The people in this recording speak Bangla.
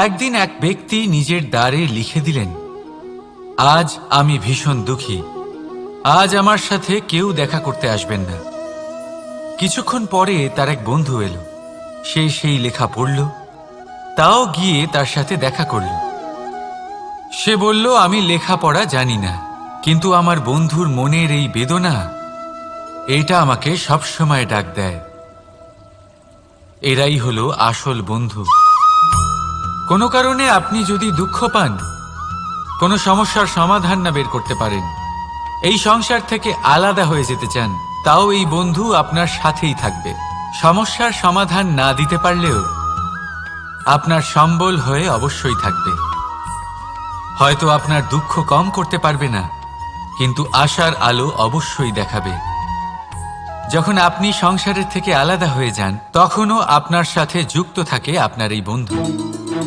একদিন এক ব্যক্তি নিজের দ্বারে লিখে দিলেন, আজ আমি ভীষণ দুঃখী, আজ আমার সাথে কেউ দেখা করতে আসবেন না। কিছুক্ষণ পরে তার এক বন্ধু এলো। সে সেই লেখা পড়ল, তাও গিয়ে তার সাথে দেখা করল। সে বলল, আমি লেখাপড়া জানি না, কিন্তু আমার বন্ধুর মনের এই বেদনা, এটা আমাকে সবসময় ডাক দেয়। এরাই হলো আসল বন্ধু। কোনো কারণে আপনি যদি দুঃখ পান, কোনো সমস্যার সমাধান না বের করতে পারেন, এই সংসার থেকে আলাদা হয়ে যেতে চান, তাও এই বন্ধু আপনার সাথেই থাকবে। সমস্যার সমাধান না দিতে পারলেও আপনার সম্বল হয়ে অবশ্যই থাকবে। হয়তো আপনার দুঃখ কম করতে পারবে না, কিন্তু আশার আলো অবশ্যই দেখাবে। যখন আপনি সংসারের থেকে আলাদা হয়ে যান, তখনও আপনার সাথে যুক্ত থাকে আপনার এই বন্ধু।